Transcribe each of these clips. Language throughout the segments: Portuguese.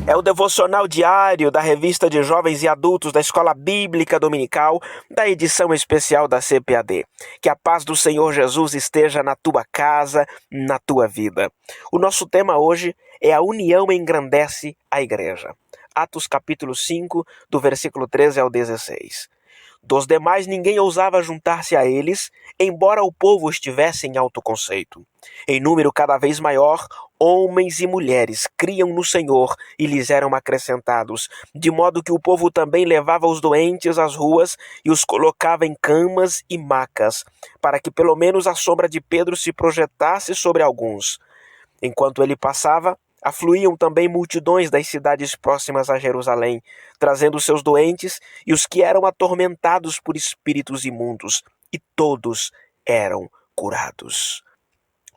É o devocional diário da revista de jovens e adultos da Escola Bíblica Dominical, da edição especial da CPAD. Que a paz do Senhor Jesus esteja na tua casa, na tua vida. O nosso tema hoje é a união engrandece a igreja. Atos capítulo 5, do versículo 13 ao 16. Dos demais ninguém ousava juntar-se a eles, embora o povo estivesse em alto conceito. Em número cada vez maior, homens e mulheres criam no Senhor e lhes eram acrescentados, de modo que o povo também levava os doentes às ruas e os colocava em camas e macas, para que pelo menos a sombra de Pedro se projetasse sobre alguns. Enquanto ele passava, afluíam também multidões das cidades próximas a Jerusalém, trazendo seus doentes e os que eram atormentados por espíritos imundos, e todos eram curados.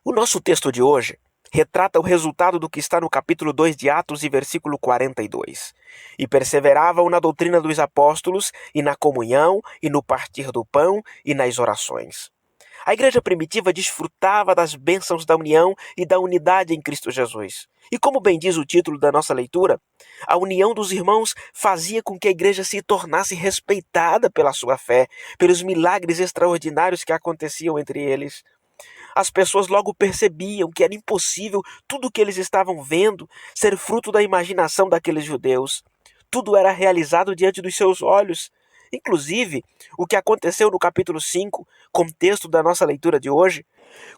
O nosso texto de hoje retrata o resultado do que está no capítulo 2 de Atos e versículo 42. E perseveravam na doutrina dos apóstolos, e na comunhão, e no partir do pão, e nas orações. A igreja primitiva desfrutava das bênçãos da união e da unidade em Cristo Jesus. E como bem diz o título da nossa leitura, a união dos irmãos fazia com que a igreja se tornasse respeitada pela sua fé, pelos milagres extraordinários que aconteciam entre eles. As pessoas logo percebiam que era impossível tudo o que eles estavam vendo ser fruto da imaginação daqueles judeus. Tudo era realizado diante dos seus olhos. Inclusive, o que aconteceu no capítulo 5, contexto da nossa leitura de hoje,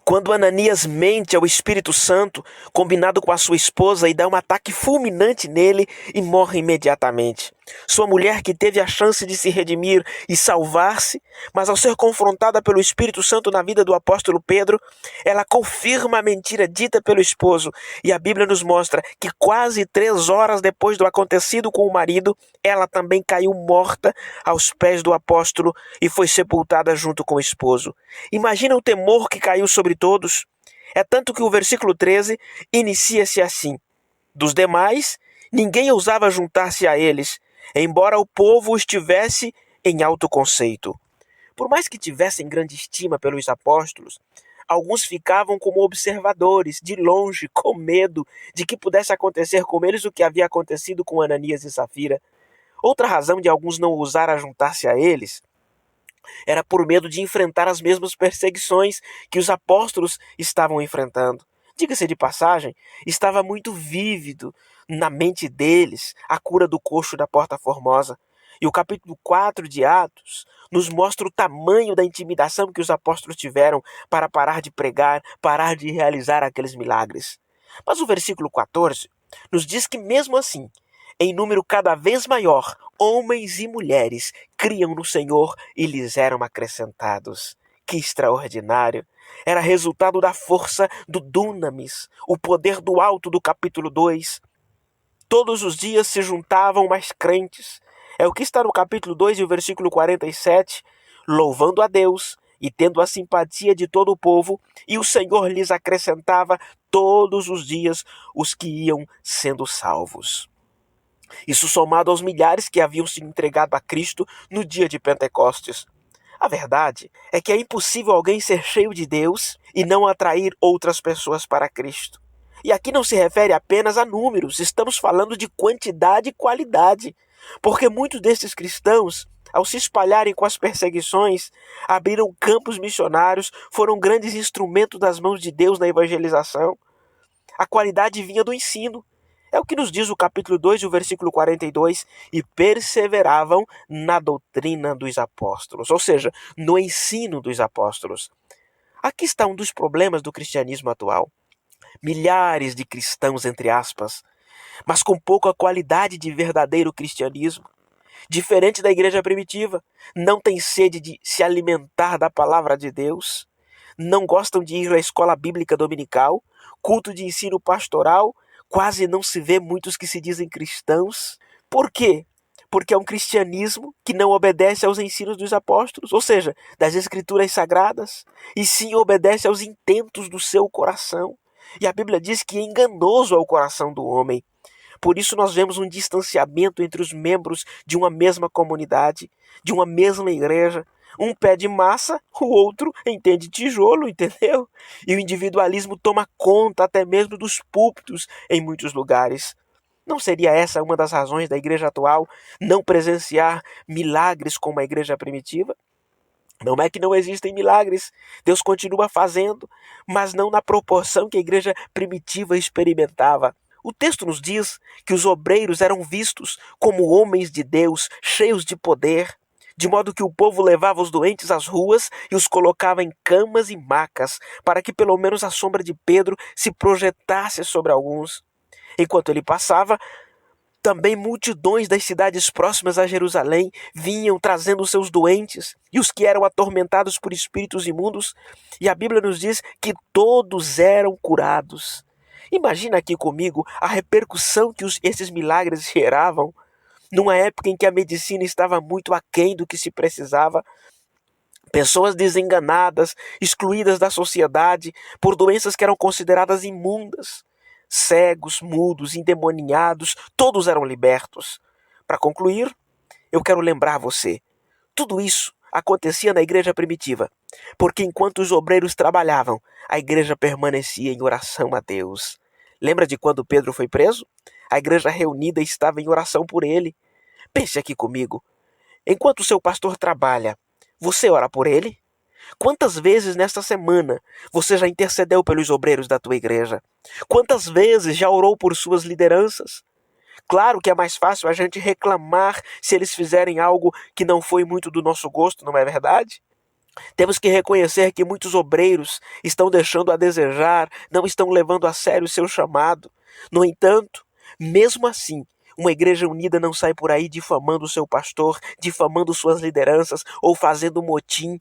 quando Ananias mente ao Espírito Santo, combinado com a sua esposa, e dá um ataque fulminante nele e morre imediatamente. Sua mulher, que teve a chance de se redimir e salvar-se, mas ao ser confrontada pelo Espírito Santo na vida do apóstolo Pedro, ela confirma a mentira dita pelo esposo, e a Bíblia nos mostra que quase 3 horas depois do acontecido com o marido, ela também caiu morta aos pés do apóstolo e foi sepultada junto com o esposo. Imagina o temor que caiu sobre todos. É tanto que o versículo 13 inicia-se assim: dos demais, ninguém ousava juntar-se a eles, embora o povo estivesse em alto conceito. Por mais que tivessem grande estima pelos apóstolos, alguns ficavam como observadores, de longe, com medo de que pudesse acontecer com eles o que havia acontecido com Ananias e Safira. Outra razão de alguns não ousar juntar-se a eles era por medo de enfrentar as mesmas perseguições que os apóstolos estavam enfrentando. Diga-se de passagem, estava muito vívido na mente deles a cura do coxo da Porta Formosa. E o capítulo 4 de Atos nos mostra o tamanho da intimidação que os apóstolos tiveram para parar de pregar, parar de realizar aqueles milagres. Mas o versículo 14 nos diz que mesmo assim, em número cada vez maior, homens e mulheres criam no Senhor e lhes eram acrescentados. Que extraordinário! Era resultado da força do Dunamis, o poder do alto do capítulo 2. Todos os dias se juntavam mais crentes. É o que está no capítulo 2 e o versículo 47, louvando a Deus e tendo a simpatia de todo o povo, e o Senhor lhes acrescentava todos os dias os que iam sendo salvos. Isso somado aos milhares que haviam se entregado a Cristo no dia de Pentecostes. A verdade é que é impossível alguém ser cheio de Deus e não atrair outras pessoas para Cristo. E aqui não se refere apenas a números, estamos falando de quantidade e qualidade. Porque muitos desses cristãos, ao se espalharem com as perseguições, abriram campos missionários, foram grandes instrumentos das mãos de Deus na evangelização. A qualidade vinha do ensino. É o que nos diz o capítulo 2 e o versículo 42, e perseveravam na doutrina dos apóstolos, ou seja, no ensino dos apóstolos. Aqui está um dos problemas do cristianismo atual. Milhares de cristãos, entre aspas, mas com pouca qualidade de verdadeiro cristianismo. Diferente da igreja primitiva, não tem sede de se alimentar da palavra de Deus, não gostam de ir à escola bíblica dominical, culto de ensino pastoral. Quase não se vê muitos que se dizem cristãos. Por quê? Porque é um cristianismo que não obedece aos ensinos dos apóstolos, ou seja, das escrituras sagradas, e sim obedece aos intentos do seu coração. E a Bíblia diz que enganoso é o coração do homem. Por isso nós vemos um distanciamento entre os membros de uma mesma comunidade, de uma mesma igreja. Um pede massa, o outro entende tijolo, entendeu? E o individualismo toma conta até mesmo dos púlpitos em muitos lugares. Não seria essa uma das razões da igreja atual não presenciar milagres como a igreja primitiva? Não é que não existem milagres, Deus continua fazendo, mas não na proporção que a igreja primitiva experimentava. O texto nos diz que os obreiros eram vistos como homens de Deus, cheios de poder, de modo que o povo levava os doentes às ruas e os colocava em camas e macas, para que pelo menos a sombra de Pedro se projetasse sobre alguns. Enquanto ele passava, também multidões das cidades próximas a Jerusalém vinham trazendo seus doentes e os que eram atormentados por espíritos imundos, e a Bíblia nos diz que todos eram curados. Imagina aqui comigo a repercussão que esses milagres geravam, numa época em que a medicina estava muito aquém do que se precisava. Pessoas desenganadas, excluídas da sociedade por doenças que eram consideradas imundas. Cegos, mudos, endemoniados, todos eram libertos. Para concluir, eu quero lembrar você, tudo isso acontecia na igreja primitiva, porque enquanto os obreiros trabalhavam, a igreja permanecia em oração a Deus. Lembra de quando Pedro foi preso? A igreja reunida estava em oração por ele. Pense aqui comigo, enquanto o seu pastor trabalha, você ora por ele? Quantas vezes nesta semana você já intercedeu pelos obreiros da tua igreja? Quantas vezes já orou por suas lideranças? Claro que é mais fácil a gente reclamar se eles fizerem algo que não foi muito do nosso gosto, não é verdade? Temos que reconhecer que muitos obreiros estão deixando a desejar, não estão levando a sério o seu chamado. No entanto, mesmo assim, uma igreja unida não sai por aí difamando o seu pastor, difamando suas lideranças ou fazendo motim.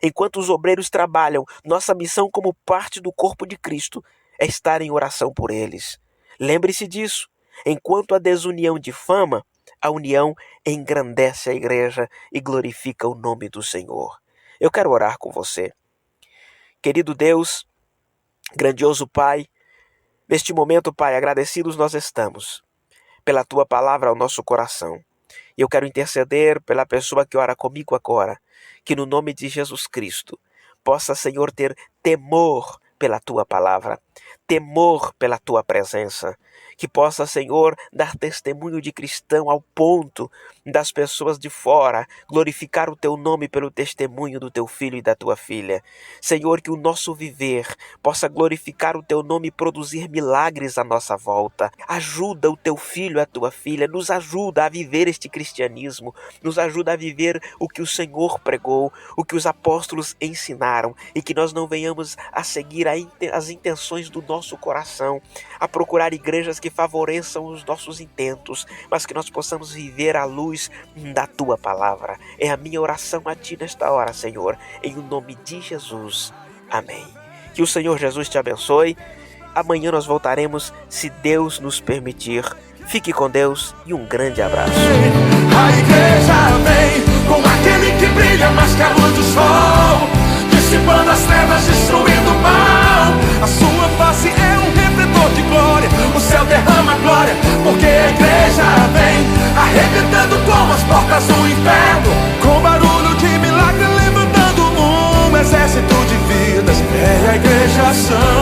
Enquanto os obreiros trabalham, nossa missão como parte do corpo de Cristo é estar em oração por eles. Lembre-se disso. Enquanto a desunião difama, a união engrandece a igreja e glorifica o nome do Senhor. Eu quero orar com você. Querido Deus, grandioso Pai, neste momento, Pai, agradecidos nós estamos pela Tua palavra ao nosso coração. E eu quero interceder pela pessoa que ora comigo agora, que no nome de Jesus Cristo possa, Senhor, ter temor pela Tua palavra, temor pela Tua presença, que possa, Senhor, dar testemunho de cristão ao ponto das pessoas de fora glorificar o Teu nome pelo testemunho do Teu filho e da Tua filha. Senhor, que o nosso viver possa glorificar o Teu nome e produzir milagres à nossa volta. Ajuda o Teu filho e a Tua filha, nos ajuda a viver este cristianismo, nos ajuda a viver o que o Senhor pregou, o que os apóstolos ensinaram, e que nós não venhamos a seguir as intenções do nosso coração, a procurar igrejas que favoreçam os nossos intentos, mas que nós possamos viver à luz da Tua palavra. É a minha oração a Ti nesta hora, Senhor, em o nome de Jesus. Amém. Que o Senhor Jesus te abençoe. Amanhã nós voltaremos, se Deus nos permitir. Fique com Deus e um grande abraço. A igreja vem com aquele que brilha mais que a luz do sol, dissipando as trevas, destruindo o mal. A sua face é um refletor de glória, o céu derrama glória, porque a igreja vem arrebentando com as portas do inferno, com barulho de milagre levantando um exército de vidas. É a igreja sã.